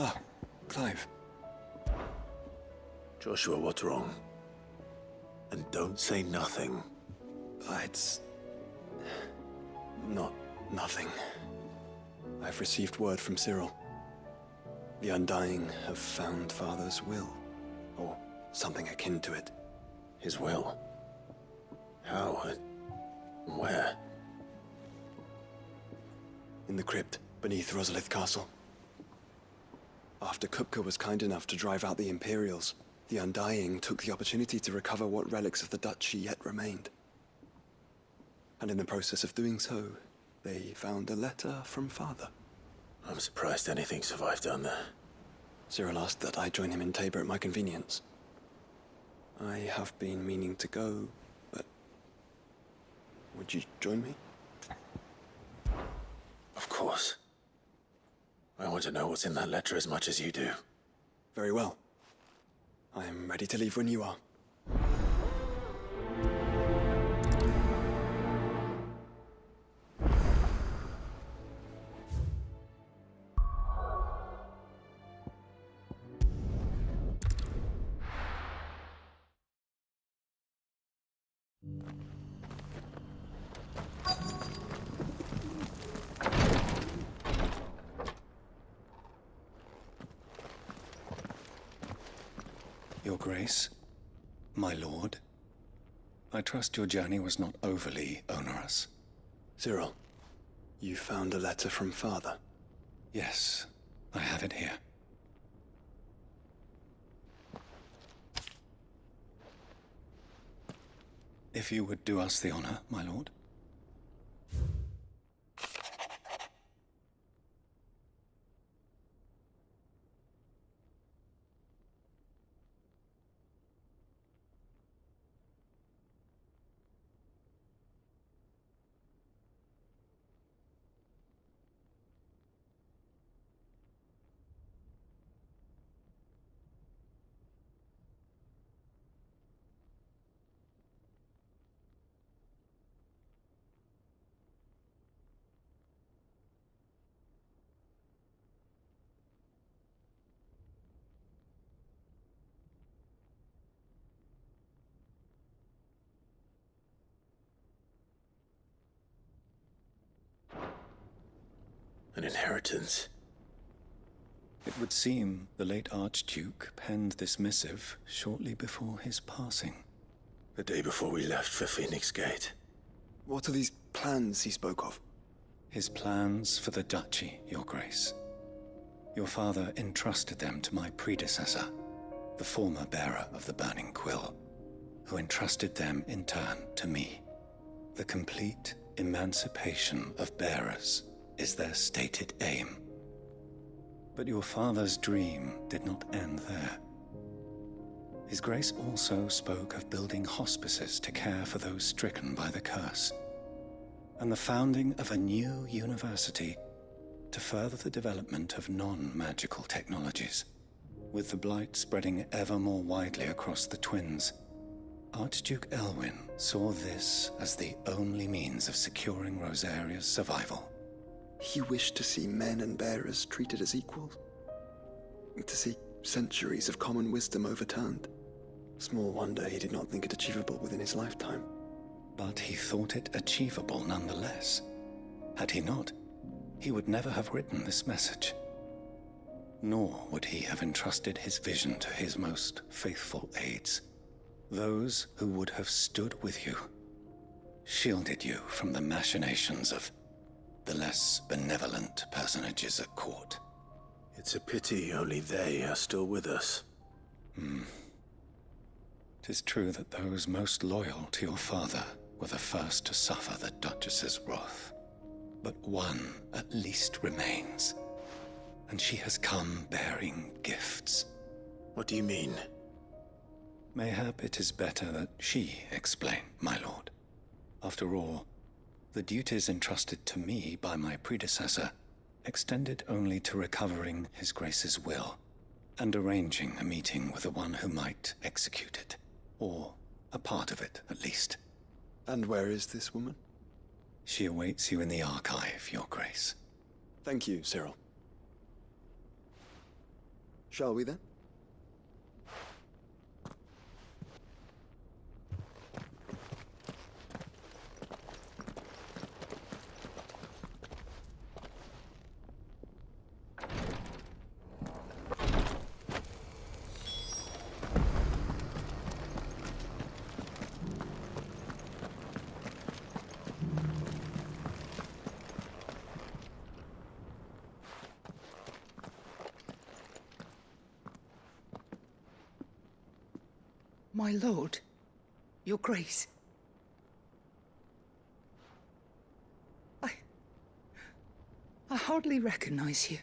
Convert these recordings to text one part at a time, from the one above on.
Ah, Clive. Joshua, what's wrong? And don't say nothing. It's... nothing. I've received word from Cyril. The Undying have found Father's will, or something akin to it. His will? How? Where? In the crypt, beneath Rosalith Castle. After Kupka was kind enough to drive out the Imperials, the Undying took the opportunity to recover what relics of the Duchy yet remained. And in the process of doing so, they found a letter from Father. I'm surprised anything survived down there. Cyril asked that I join him in Tabor at my convenience. I have been meaning to go, but... would you join me? Of course. I want to know what's in that letter as much as you do. Very well. I am ready to leave when you are. Your Grace, my lord, I trust your journey was not overly onerous. Cyril, you found a letter from Father? Yes, I have it here. If you would do us the honor, my lord. An inheritance. It would seem the late Archduke penned this missive shortly before his passing. The day before we left for Phoenix Gate. What are these plans he spoke of? His plans for the Duchy, Your Grace. Your father entrusted them to my predecessor, the former bearer of the Burning Quill, who entrusted them in turn to me. The complete emancipation of bearers is their stated aim. But your father's dream did not end there. His Grace also spoke of building hospices to care for those stricken by the curse, and the founding of a new university to further the development of non-magical technologies. With the blight spreading ever more widely across the twins, Archduke Elwyn saw this as the only means of securing Rosaria's survival. He wished to see men and bearers treated as equals. To see centuries of common wisdom overturned. Small wonder he did not think it achievable within his lifetime. But he thought it achievable nonetheless. Had he not, he would never have written this message. Nor would he have entrusted his vision to his most faithful aides. Those who would have stood with you, shielded you from the machinations of the less benevolent personages at court. It's a pity only they are still with us. 'Tis true that those most loyal to your father were the first to suffer the Duchess's wrath. But one at least remains, and she has come bearing gifts. What do you mean? Mayhap it is better that she explain, my lord. After all, the duties entrusted to me by my predecessor extended only to recovering His Grace's will and arranging a meeting with the one who might execute it, or a part of it at least. And where is this woman? She awaits you in the archive, Your Grace. Thank you, Cyril. Shall we then? My lord, your grace. I hardly recognize you.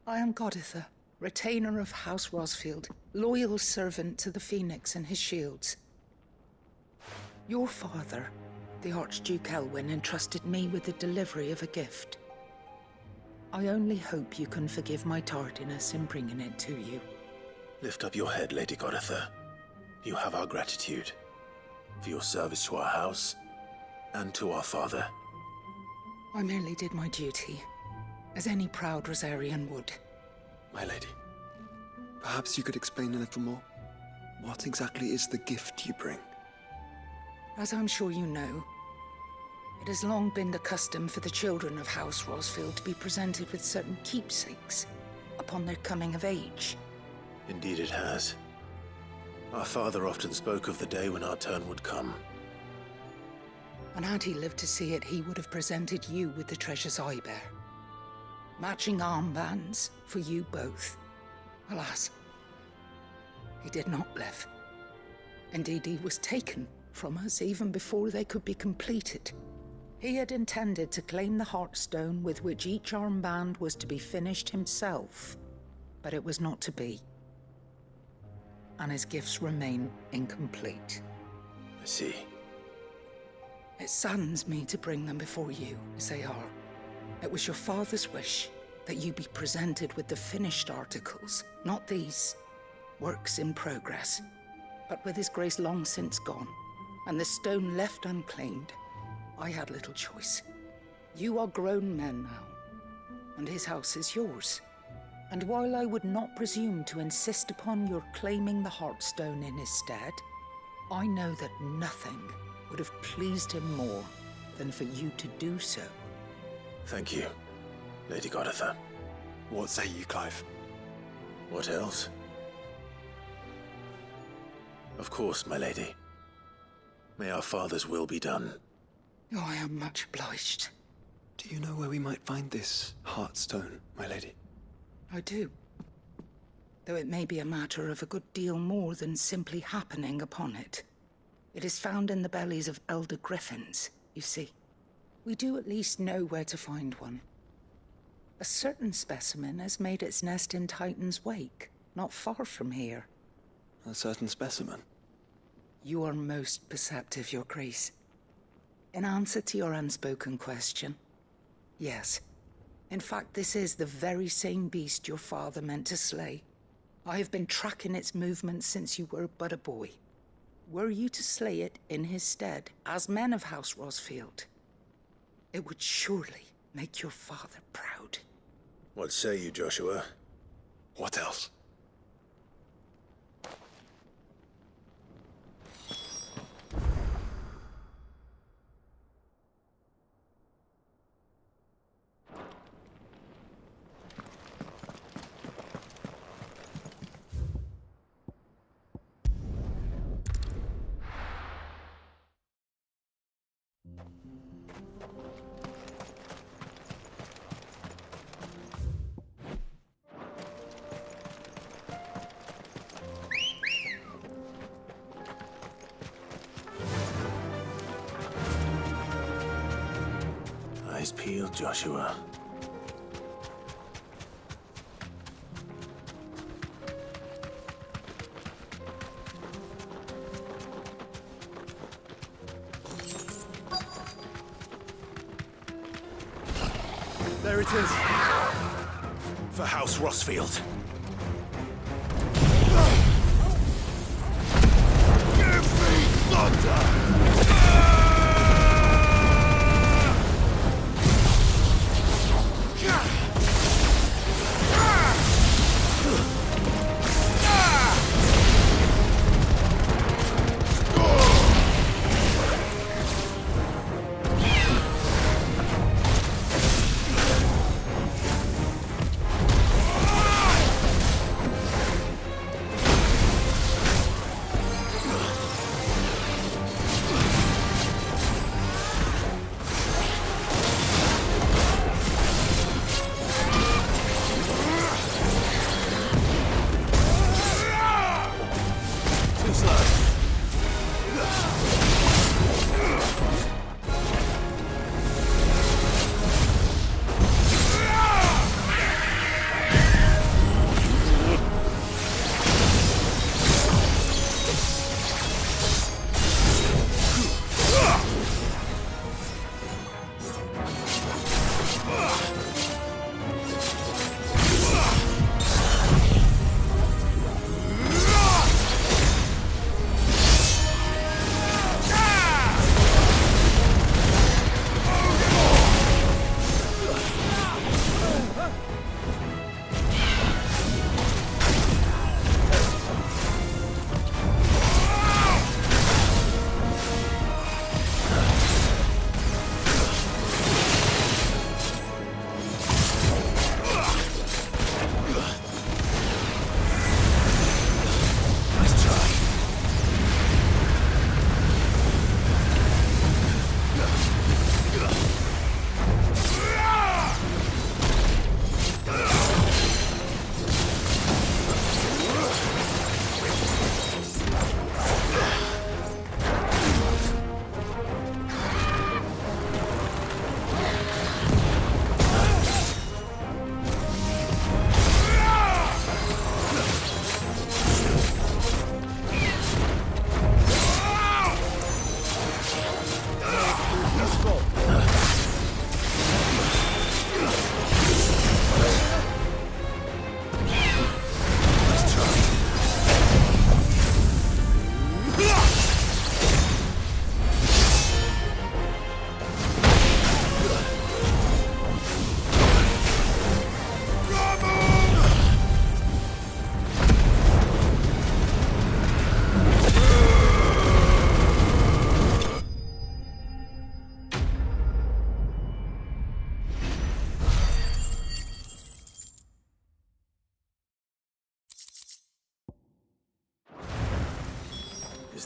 I am Goditha, retainer of House Rosfield, loyal servant to the Phoenix and his shields. Your father, the Archduke Elwyn, entrusted me with the delivery of a gift. I only hope you can forgive my tardiness in bringing it to you. Lift up your head, Lady Goditha. You have our gratitude for your service to our house and to our father. I merely did my duty, as any proud Rosarian would. My lady, perhaps you could explain a little more? What exactly is the gift you bring? As I'm sure you know, it has long been the custom for the children of House Rosfield to be presented with certain keepsakes upon their coming of age. Indeed it has. Our father often spoke of the day when our turn would come. And had he lived to see it, he would have presented you with the treasures I bear. Matching armbands for you both. Alas, he did not live. Indeed, he was taken from us even before they could be completed. He had intended to claim the Heartstone with which each armband was to be finished himself, but it was not to be. And his gifts remain incomplete. I see. It saddens me to bring them before you, as they are. It was your father's wish that you be presented with the finished articles, not these works in progress. But with his grace long since gone, and the stone left unclaimed, I had little choice. You are grown men now, and his house is yours. And while I would not presume to insist upon your claiming the Heartstone in his stead, I know that nothing would have pleased him more than for you to do so. Thank you, Lady Goditha. What say you, Clive? What else? Of course, my lady. May our father's will be done. Oh, I am much obliged. Do you know where we might find this Heartstone, my lady? I do. Though it may be a matter of a good deal more than simply happening upon it. It is found in the bellies of elder griffins, you see. We do at least know where to find one. A certain specimen has made its nest in Titan's Wake, not far from here. A certain specimen? You are most perceptive, Your Grace. In answer to your unspoken question, yes. In fact, this is the very same beast your father meant to slay. I have been tracking its movements since you were but a boy. Were you to slay it in his stead, as men of House Rosfield, it would surely make your father proud. What say you, Joshua? What else? Eyes peeled, Joshua. There it is! For House Rosfield. Give me thunder! Yeah!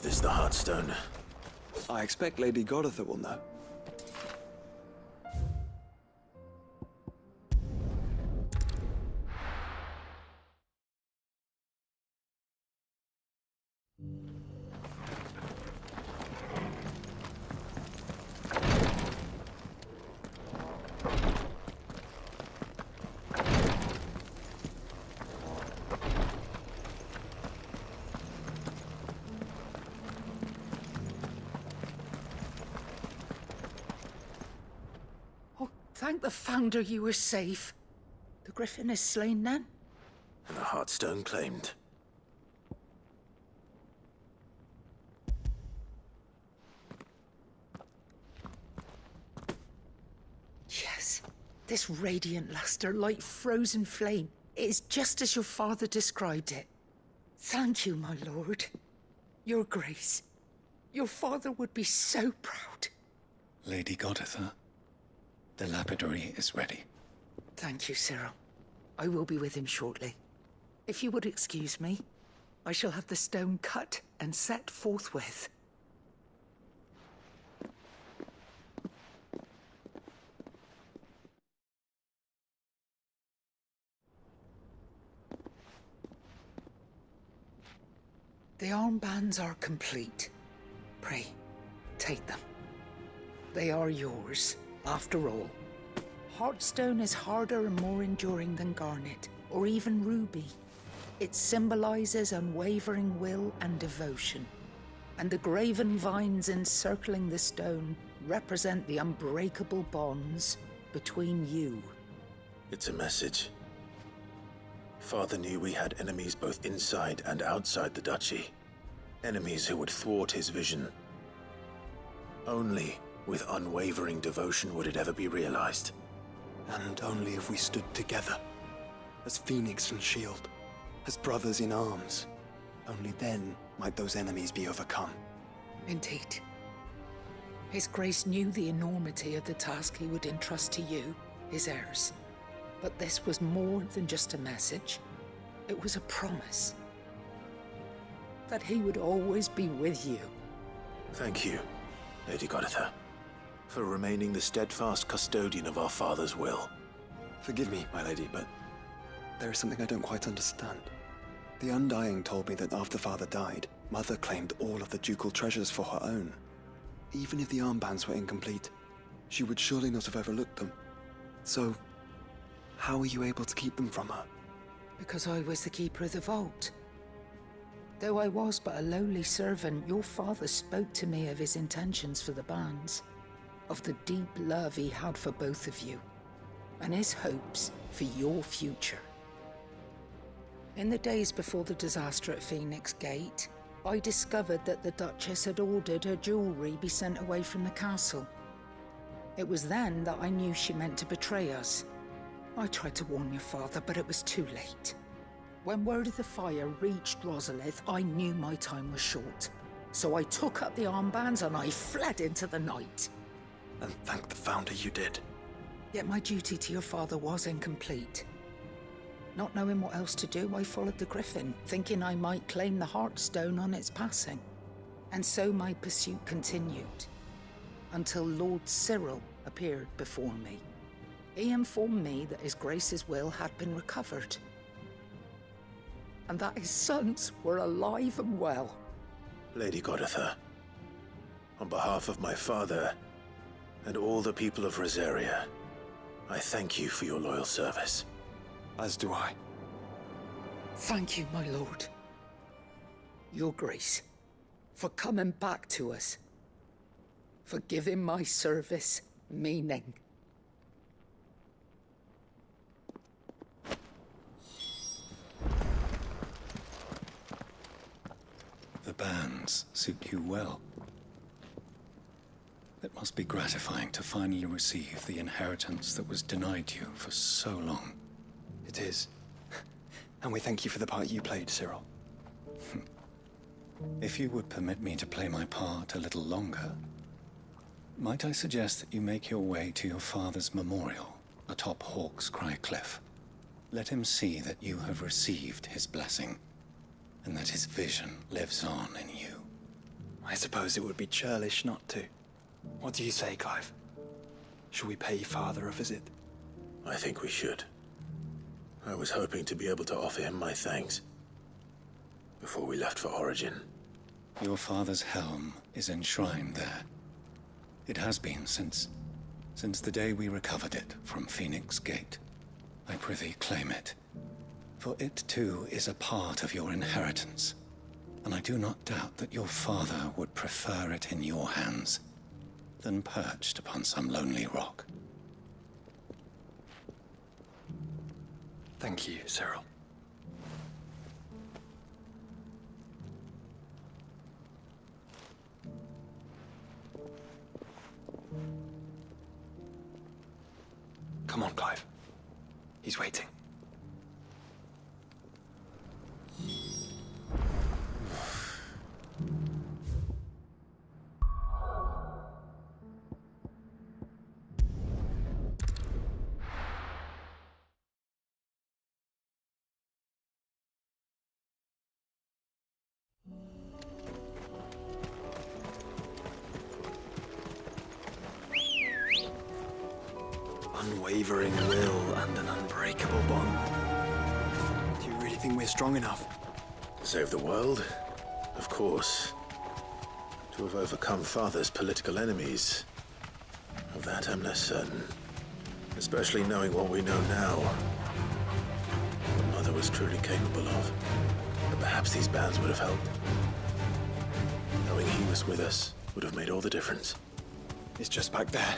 Is this the Heartstone? I expect Lady Goditha will know. Thank the Founder you were safe. The Griffin is slain then? And the Heartstone claimed. Yes. This radiant luster, like frozen flame, is just as your father described it. Thank you, my lord. Your Grace. Your father would be so proud. Lady Goditha, the lapidary is ready. Thank you, Cyril. I will be with him shortly. If you would excuse me, I shall have the stone cut and set forthwith. The armbands are complete. Pray, take them. They are yours. After all, Heartstone is harder and more enduring than garnet, or even ruby. It symbolizes unwavering will and devotion, and the graven vines encircling the stone represent the unbreakable bonds between you. It's a message. Father knew we had enemies both inside and outside the duchy. Enemies who would thwart his vision. Only with unwavering devotion would it ever be realized. And only if we stood together, as Phoenix and Shield, as brothers in arms, only then might those enemies be overcome. Indeed. His Grace knew the enormity of the task he would entrust to you, his heirs. But this was more than just a message. It was a promise. That he would always be with you. Thank you, Lady Goditha, for remaining the steadfast custodian of our father's will. Forgive me, my lady, but there is something I don't quite understand. The Undying told me that after Father died, Mother claimed all of the ducal treasures for her own. Even if the armbands were incomplete, she would surely not have overlooked them. So, how were you able to keep them from her? Because I was the keeper of the vault. Though I was but a lowly servant, your father spoke to me of his intentions for the bands, of the deep love he had for both of you, and his hopes for your future. In the days before the disaster at Phoenix Gate, I discovered that the Duchess had ordered her jewelry be sent away from the castle. It was then that I knew she meant to betray us. I tried to warn your father, but it was too late. When word of the fire reached Rosalith, I knew my time was short. So I took up the armbands and I fled into the night. And thank the Founder you did. Yet my duty to your father was incomplete. Not knowing what else to do, I followed the Griffin, thinking I might claim the Heartstone on its passing. And so my pursuit continued, until Lord Cyril appeared before me. He informed me that His Grace's will had been recovered, and that his sons were alive and well. Lady Goditha, on behalf of my father and all the people of Rosaria, I thank you for your loyal service. As do I. Thank you, my lord. Your Grace, for coming back to us, for giving my service meaning. The bands suit you well. It must be gratifying to finally receive the inheritance that was denied you for so long. It is. And we thank you for the part you played, Cyril. If you would permit me to play my part a little longer, might I suggest that you make your way to your father's memorial atop Hawk's Cry Cliff? Let him see that you have received his blessing, and that his vision lives on in you. I suppose it would be churlish not to. What do you say, Clive? Should we pay Father a visit? I think we should. I was hoping to be able to offer him my thanks before we left for Origin. Your father's helm is enshrined there. It has been since the day we recovered it from Phoenix Gate. I prithee claim it, for it too is a part of your inheritance, and I do not doubt that your father would prefer it in your hands than perched upon some lonely rock. Thank you, Cyril. Come on, Clive. He's waiting. Unwavering will and an unbreakable bond. Do you really think we're strong enough? To save the world? Of course. To have overcome Father's political enemies? Of that I'm less certain. Especially knowing what we know now. What Mother was truly capable of. But perhaps these bands would have helped. Knowing he was with us would have made all the difference. It's just back there.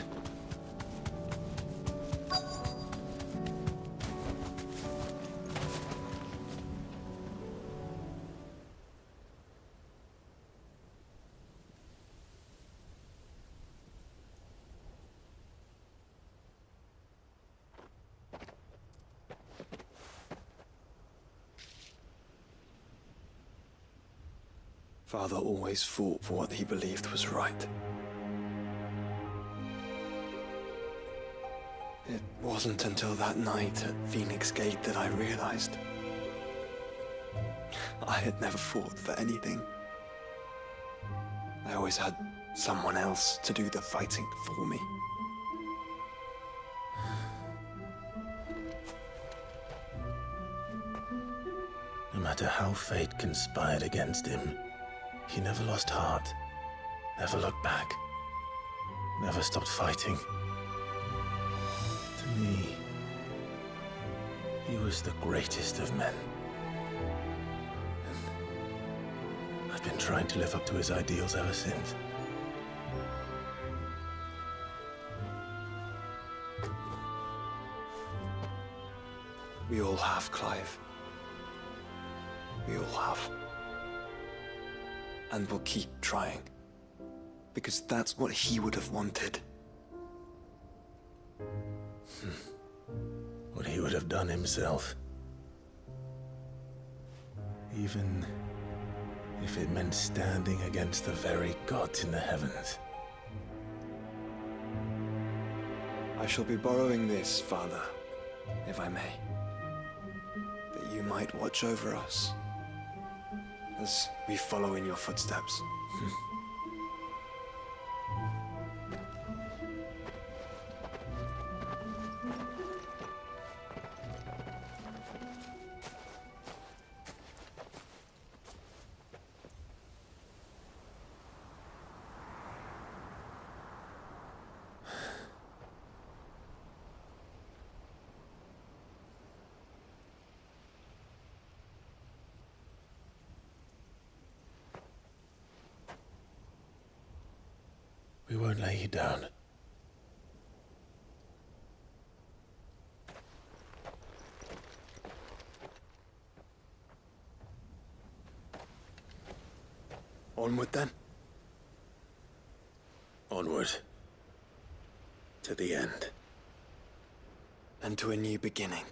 Father always fought for what he believed was right. It wasn't until that night at Phoenix Gate that I realized I had never fought for anything. I always had someone else to do the fighting for me. No matter how fate conspired against him, he never lost heart, never looked back, never stopped fighting. To me, he was the greatest of men. And I've been trying to live up to his ideals ever since. We all have, Clive. We all have. And we'll keep trying. Because that's what he would have wanted. What he would have done himself. Even if it meant standing against the very gods in the heavens. I shall be borrowing this, Father, if I may. That you might watch over us as we follow in your footsteps. We won't lay you down. Onward then. Onward. To the end. And to a new beginning.